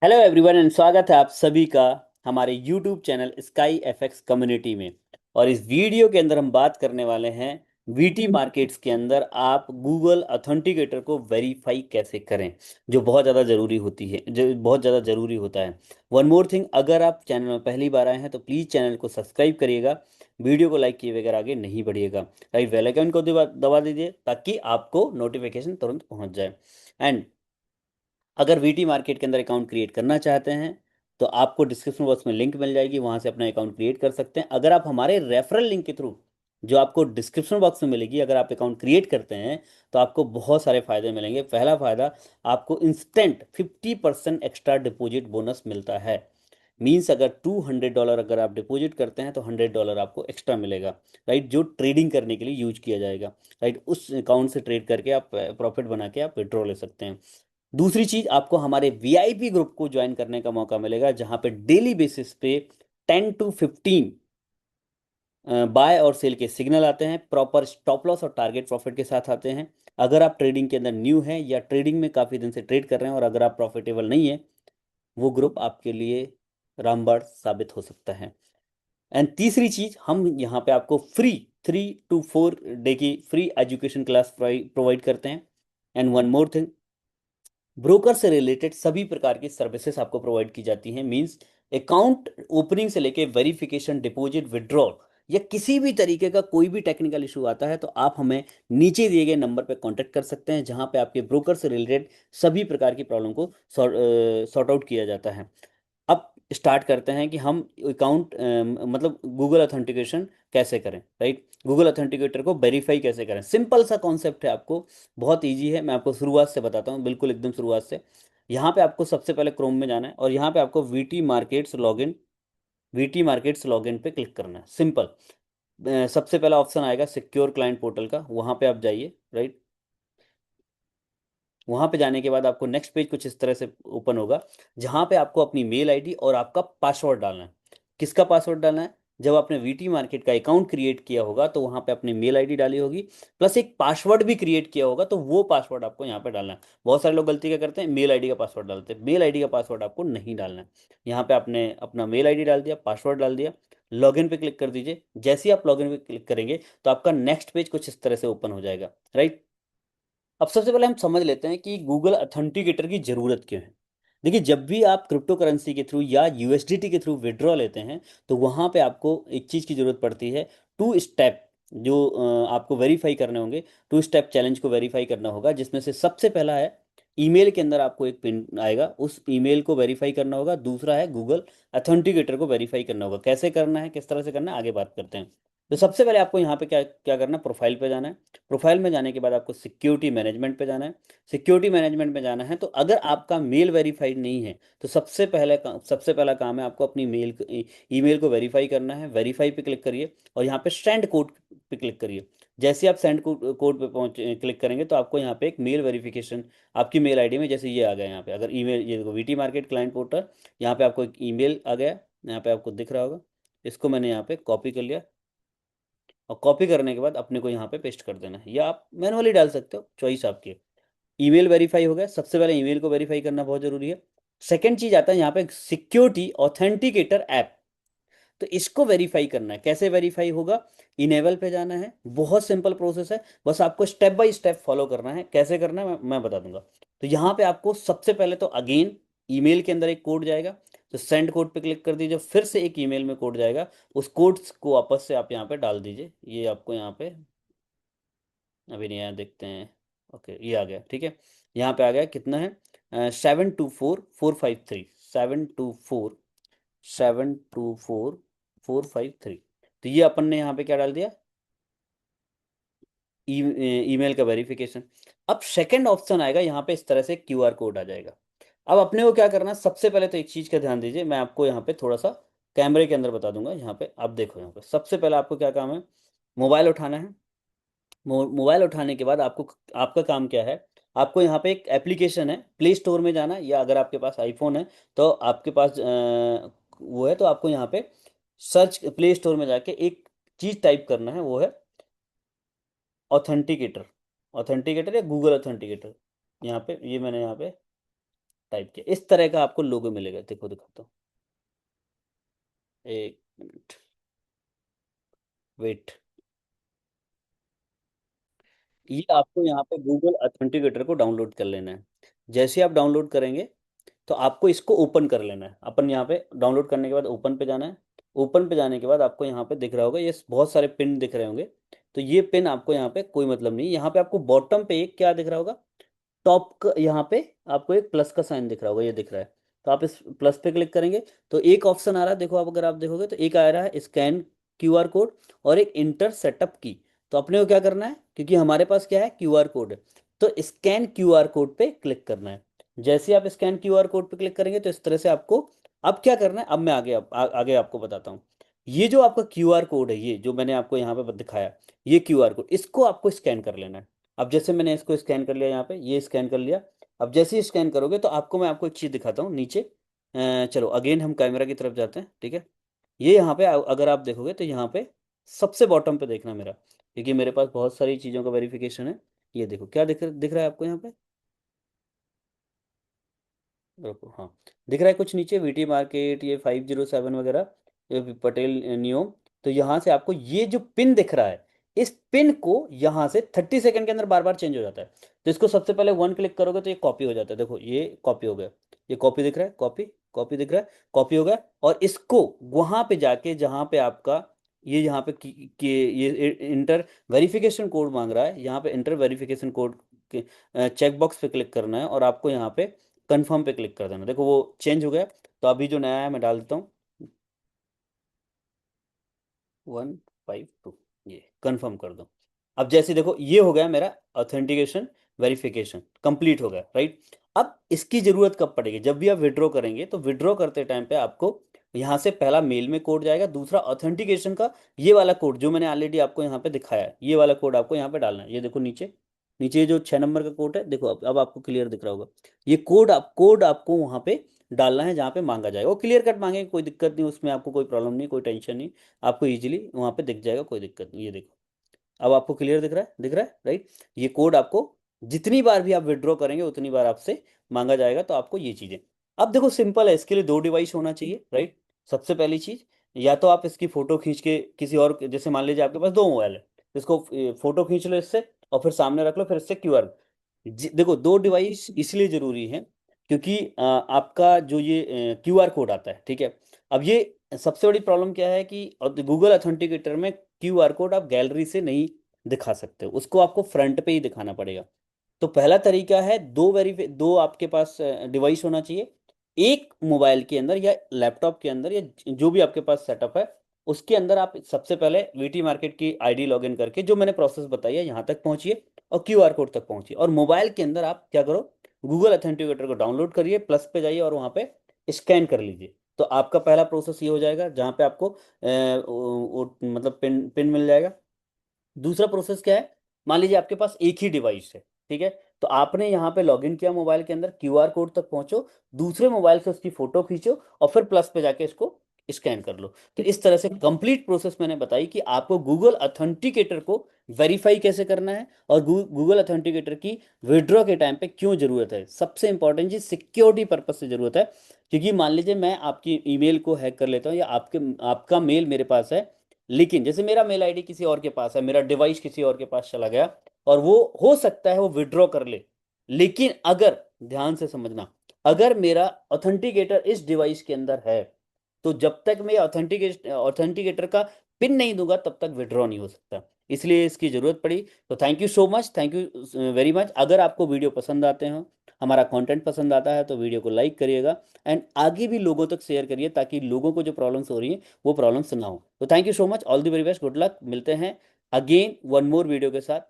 Hello everyone and स्वागत है आप सभी का हमारे YouTube channel sky FX community में। और इस वीडियो के अंदर हम बात करने वाले हैं वीटी मार्केट्स के अंदर आप गूगल ऑथेंटिकेटर को वेरीफाई कैसे करें, जो बहुत ज़्यादा ज़रूरी होती है, जो बहुत ज़्यादा ज़रूरी होता है। वन मोर थिंग, अगर आप चैनल में पहली बार आए हैं तो प्लीज़ चैनल को सब्सक्राइब करिएगा, वीडियो को लाइक किए बगैर आगे नहीं बढ़िएगा। राइट, बेल आइकन को दबा दीजिए ताकि आपको नोटिफिकेशन तुरंत पहुंच जाए। एंड अगर वीटी मार्केट के अंदर अकाउंट क्रिएट करना चाहते हैं तो आपको डिस्क्रिप्शन बॉक्स में लिंक मिल जाएगी, वहां से अपना अकाउंट क्रिएट कर सकते हैं। अगर आप हमारे रेफरल लिंक के थ्रू, जो आपको डिस्क्रिप्शन बॉक्स में मिलेगी, अगर आप अकाउंट क्रिएट करते हैं तो आपको बहुत सारे फायदे मिलेंगे। पहला फायदा, आपको इंस्टेंट 50% एक्स्ट्रा डिपॉजिट बोनस मिलता है। मीन्स अगर $200 अगर आप डिपॉजिट करते हैं तो $100 आपको एक्स्ट्रा मिलेगा। राइट, जो ट्रेडिंग करने के लिए यूज किया जाएगा। राइट, उस अकाउंट से ट्रेड करके आप प्रॉफिट बना के आप विड्रॉ ले सकते हैं। दूसरी चीज, आपको हमारे वीआईपी ग्रुप को ज्वाइन करने का मौका मिलेगा, जहां पे डेली बेसिस पे 10 to 15 बाय और सेल के सिग्नल आते हैं, प्रॉपर स्टॉप लॉस और टारगेट प्रॉफिट के साथ आते हैं। अगर आप ट्रेडिंग के अंदर न्यू हैं या ट्रेडिंग में काफ़ी दिन से ट्रेड कर रहे हैं और अगर आप प्रॉफिटेबल नहीं है, वो ग्रुप आपके लिए रामबाण साबित हो सकता है। एंड तीसरी चीज, हम यहाँ पे आपको फ्री 3 to 4 डे की फ्री एजुकेशन क्लास प्रोवाइड करते हैं। And one more thing, broker से रिलेटेड सभी प्रकार की सर्विसेज आपको प्रोवाइड की जाती हैं। मींस अकाउंट ओपनिंग से लेके वेरिफिकेशन, डिपॉजिट, विड्रॉल या किसी भी तरीके का कोई भी टेक्निकल इशू आता है तो आप हमें नीचे दिए गए नंबर पर कांटेक्ट कर सकते हैं, जहां पे आपके ब्रोकर से रिलेटेड सभी प्रकार की प्रॉब्लम को सॉर्ट आउट किया जाता है। अब स्टार्ट करते हैं कि हम अकाउंट मतलब गूगल ऑथेंटिकेशन कैसे करें। राइट, गूगल ऑथेंटिकेटर को वेरीफाई कैसे करें। सिंपल सा कॉन्सेप्ट है, आपको बहुत इजी है। मैं आपको शुरुआत से बताता हूँ, बिल्कुल एकदम शुरुआत से। यहाँ पे आपको सबसे पहले क्रोम में जाना है और यहाँ पे आपको वीटी मार्केट्स लॉगिन पे क्लिक करना है। सिंपल। सबसे पहला ऑप्शन आएगा सिक्योर क्लाइंट पोर्टल का, वहाँ पे आप जाइए। राइट, वहां पे जाने के बाद आपको नेक्स्ट पेज कुछ इस तरह से ओपन होगा, जहां पे आपको अपनी मेल आईडी और आपका पासवर्ड डालना है। किसका पासवर्ड डालना है? जब आपने वीटी मार्केट का अकाउंट क्रिएट किया होगा तो वहां पे अपनी मेल आईडी डाली होगी, प्लस एक पासवर्ड भी क्रिएट किया होगा, तो वो पासवर्ड आपको यहाँ पे डालना है। बहुत सारे लोग गलती क्या करते हैं, मेल आईडी का पासवर्ड डालते हैं। मेल आईडी का पासवर्ड आपको नहीं डालना है। यहाँ पे आपने अपना मेल आईडी डाल दिया, पासवर्ड डाल दिया, लॉगिन पे क्लिक कर दीजिए। जैसे ही आप लॉगिन पे क्लिक करेंगे तो आपका नेक्स्ट पेज कुछ इस तरह से ओपन हो जाएगा। राइट, अब सबसे पहले हम समझ लेते हैं कि गूगल ऑथेंटिकेटर की ज़रूरत क्यों है। देखिए, जब भी आप क्रिप्टो करेंसी के थ्रू या यूएसडीटी के थ्रू विड्रॉ लेते हैं तो वहाँ पे आपको एक चीज़ की ज़रूरत पड़ती है, 2 स्टेप, जो आपको वेरीफाई करने होंगे। 2 स्टेप चैलेंज को वेरीफाई करना होगा, जिसमें से सबसे पहला है ईमेल के अंदर आपको एक पिन आएगा, उस ईमेल को वेरीफाई करना होगा। दूसरा है गूगल ऑथेंटिकेटर को वेरीफाई करना होगा। कैसे करना है, किस तरह से करना है, आगे बात करते हैं। तो सबसे पहले आपको यहाँ पे क्या क्या करना है, प्रोफाइल पे जाना है। प्रोफाइल में जाने के बाद आपको सिक्योरिटी मैनेजमेंट पे जाना है। सिक्योरिटी मैनेजमेंट में जाना है तो अगर आपका मेल वेरीफाइड नहीं है तो सबसे पहला काम है आपको अपनी ईमेल को वेरीफाई करना है। वेरीफाई पे क्लिक करिए और यहाँ पे सेंड कोड पे क्लिक करिए। जैसे ही आप सेंड कोड पे पहुंच क्लिक करेंगे तो आपको यहाँ पे एक मेल वेरिफिकेशन आपकी मेल आईडी में, जैसे ये आ गया यहाँ पे, अगर ईमेल, ये देखो वीटी मार्केट क्लाइंट पोर्टल, यहाँ पे आपको एक ईमेल आ गया, यहाँ पे आपको दिख रहा होगा। इसको मैंने यहाँ पे कॉपी कर लिया और कॉपी करने के बाद अपने को यहाँ पे पेस्ट कर देना है, या आप मैनुअली डाल सकते हो, चॉइस आपकी है। ईमेल वेरीफाई हो गया। सबसे पहले ईमेल को वेरीफाई करना बहुत जरूरी है। सेकंड चीज आता है यहाँ पे सिक्योरिटी ऑथेंटिकेटर ऐप। तो इसको वेरीफाई करना है। कैसे वेरीफाई होगा? इनेबल पे जाना है, बहुत सिंपल प्रोसेस है, बस आपको स्टेप बाय स्टेप फॉलो करना है। कैसे करना है मैं बता दूंगा। तो यहाँ पे आपको सबसे पहले तो अगेन ईमेल के अंदर एक कोड जाएगा, तो सेंड कोड पे क्लिक कर दीजिए। फिर से एक ईमेल में कोड जाएगा, उस कोड को वापस से आप यहाँ पे डाल दीजिए। ये आपको यहाँ पे अभी नहीं आया, देखते हैं। ओके, ये आ गया, ठीक है। यहाँ पे आ गया, कितना है, 724 453, 724 453। तो ये अपन ने यहाँ पे क्या डाल दिया, ईमेल का वेरिफिकेशन। अब सेकंड ऑप्शन आएगा यहाँ पे, इस तरह से क्यूआर कोड आ जाएगा। अब अपने को क्या करना है, सबसे पहले तो एक चीज़ का ध्यान दीजिए, मैं आपको यहाँ पे थोड़ा सा कैमरे के अंदर बता दूंगा। यहाँ पे आप देखो, यहाँ पे सबसे पहले आपको क्या काम है, मोबाइल उठाना है। मोबाइल उठाने के बाद आपको, आपका काम क्या है, आपको यहाँ पे एक एप्लीकेशन है, प्ले स्टोर में जाना, या अगर आपके पास आईफोन है तो आपके पास वो है, तो आपको यहाँ पे सर्च, प्ले स्टोर में जाके एक चीज़ टाइप करना है, वो है ऑथेंटिकेटर। ऑथेंटिकेटर या गूगल ऑथेंटिकेटर। यहाँ पे ये मैंने यहाँ पे टाइप किया, इस तरह का आपको लोगो मिलेगा। देखो दिखाता हूँ, एक मिनट, वेट। ये आपको यहाँ पे गूगल ऑथेंटिकेटर को डाउनलोड कर लेना है। जैसे आप डाउनलोड करेंगे तो आपको इसको ओपन कर लेना है। अपन यहाँ पे डाउनलोड करने के बाद ओपन पे जाना है। ओपन पे जाने के बाद आपको यहाँ पे दिख रहा होगा, ये बहुत सारे पिन दिख रहे होंगे। तो ये पिन आपको यहाँ पे कोई मतलब नहीं, यहाँ पे आपको बॉटम पे एक क्या दिख रहा होगा, टॉप का यहाँ पे आपको एक प्लस का साइन दिख रहा होगा, ये दिख रहा है। तो आप इस प्लस पे क्लिक करेंगे तो एक ऑप्शन आ रहा है, देखो आप, अगर आप देखोगे तो एक आ रहा है स्कैन क्यूआर कोड और एक इंटर सेटअप की। तो अपने को क्या करना है, क्योंकि हमारे पास क्या है, क्यूआर कोड है, तो स्कैन क्यूआर कोड पे क्लिक करना है। जैसे आप स्कैन क्यूआर कोड पे क्लिक करेंगे तो इस तरह से आपको अब क्या करना है, अब मैं आगे आगे आपको बताता हूँ। ये जो आपका क्यूआर कोड है, ये जो मैंने आपको यहाँ पे दिखाया, ये क्यूआर कोड, इसको आपको स्कैन कर लेना है। अब जैसे मैंने इसको स्कैन कर लिया, यहाँ पे ये स्कैन कर लिया। अब जैसे ही स्कैन करोगे तो आपको एक चीज़ दिखाता हूँ नीचे। चलो अगेन हम कैमरा की तरफ जाते हैं, ठीक है। ये यहाँ पे अगर आप देखोगे तो यहाँ पे सबसे बॉटम पे देखना मेरा, क्योंकि मेरे पास बहुत सारी चीज़ों का वेरिफिकेशन है। ये देखो क्या दिख रहा है आपको यहाँ पे, रुको, हाँ, दिख रहा है कुछ नीचे, वीटी मार्केट, ये 507 वगैरह, ये पटेल नियोम। तो यहाँ से आपको ये जो पिन दिख रहा है, इस पिन को यहाँ से 30 सेकंड के अंदर बार बार चेंज हो जाता है। तो इसको सबसे पहले वन क्लिक करोगे तो ये कॉपी हो जाता है, देखो ये कॉपी हो गया। ये कॉपी दिख रहा है, कॉपी, कॉपी दिख रहा है, कॉपी हो गया। और इसको वहाँ पे जाके जहाँ पे आपका ये यहाँ पे ये इंटर वेरिफिकेशन कोड मांग रहा है, यहाँ पे इंटर वेरिफिकेशन कोड के चेक बॉक्स पे क्लिक करना है और आपको यहाँ पे कंफर्म पे क्लिक कर देना। देखो वो चेंज हो गया। तो अभी जो नया है मैं डाल देता हूँ, 152, ये कंफर्म कर दो। अब जैसे देखो ये हो गया मेरा ऑथेंटिकेशन वेरिफिकेशन कंप्लीट हो गया, राइट। अब इसकी जरूरत कब पड़ेगी, जब भी आप विड्रॉ करेंगे तो विड्रॉ करते टाइम पे आपको यहाँ से पहला मेल में कोड जाएगा, दूसरा ऑथेंटिकेशन का ये वाला कोड जो मैंने ऑलरेडी आपको यहाँ पे दिखाया है, ये वाला कोड आपको यहाँ पे डालना है। ये देखो नीचे, नीचे जो 6 नंबर का कोड है, देखो अब आपको क्लियर दिख रहा होगा। ये कोड आपको वहाँ पे डालना है जहाँ पे मांगा जाएगा। वो क्लियर कट मांगेंगे, कोई दिक्कत नहीं उसमें, आपको कोई प्रॉब्लम नहीं, कोई टेंशन नहीं, आपको इजीली वहाँ पे दिख जाएगा, कोई दिक्कत नहीं। ये देखो अब आपको क्लियर दिख रहा है, दिख रहा है, राइट। ये कोड आपको जितनी बार भी आप विड्रॉ करेंगे उतनी बार आपसे मांगा जाएगा, तो आपको ये चीज़ें। अब देखो सिंपल है, इसके लिए दो डिवाइस होना चाहिए, राइट। सबसे पहली चीज़, या तो आप इसकी फ़ोटो खींच के किसी और, जैसे मान लीजिए आपके पास दो मोबाइल है, इसको फ़ोटो खींच लो इससे और फिर सामने रख लो, फिर इससे क्यूआर। देखो दो डिवाइस इसलिए ज़रूरी है क्योंकि आपका जो ये क्यूआर कोड आता है, ठीक है। अब ये सबसे बड़ी प्रॉब्लम क्या है कि गूगल ऑथेंटिकेटर में क्यूआर कोड आप गैलरी से नहीं दिखा सकते हो, उसको आपको फ्रंट पे ही दिखाना पड़ेगा। तो पहला तरीका है, दो आपके पास डिवाइस होना चाहिए। एक मोबाइल के अंदर या लैपटॉप के अंदर या जो भी आपके पास सेटअप है उसके अंदर आप सबसे पहले वीटी मार्केट की आईडी लॉगिन करके जो मैंने प्रोसेस बताई है यहाँ तक पहुंचिए और क्यूआर कोड तक पहुंचिए। और मोबाइल के अंदर आप क्या करो, गूगल ऑथेंटिकेटर को डाउनलोड करिए, प्लस पे जाइए और वहाँ पे स्कैन कर लीजिए। तो आपका पहला प्रोसेस ये हो जाएगा जहाँ पे आपको मतलब पिन पिन मिल जाएगा। दूसरा प्रोसेस क्या है, मान लीजिए आपके पास एक ही डिवाइस है, ठीक है। तो आपने यहाँ पे लॉगिन किया मोबाइल के अंदर, क्यूआर कोड तक पहुंचो, दूसरे मोबाइल से उसकी फोटो खींचो और फिर प्लस पे जाके इसको स्कैन कर लो। तो इस तरह से कंप्लीट प्रोसेस मैंने बताई कि आपको गूगल ऑथेंटिकेटर को वेरीफाई कैसे करना है और गूगल ऑथेंटिकेटर की विड्रॉ के टाइम पे क्यों जरूरत है। सबसे इंपॉर्टेंट चीज सिक्योरिटी पर्पज से जरूरत है, क्योंकि मान लीजिए मैं आपकी ईमेल को हैक कर लेता हूँ या आपका मेल मेरे पास है, लेकिन जैसे मेरा मेल आईडी किसी और के पास है, मेरा डिवाइस किसी और के पास चला गया और वो हो सकता है वो विड्रॉ कर ले, लेकिन अगर, ध्यान से समझना, अगर मेरा ऑथेंटिकेटर इस डिवाइस के अंदर है तो जब तक मैं ऑथेंटिकेटर का पिन नहीं दूंगा तब तक विड्रॉ नहीं हो सकता। इसलिए इसकी जरूरत पड़ी। तो thank you so much, thank you very much. अगर आपको वीडियो पसंद आते हैं, हमारा कंटेंट पसंद आता है तो वीडियो को लाइक करिएगा एंड आगे भी लोगों तक शेयर करिए ताकि लोगों को जो प्रॉब्लम्स हो रही हैं वो प्रॉब्लम्स ना हो। तो thank you so much, all the very best, good luck, मिलते हैं अगेन वन मोर वीडियो के साथ।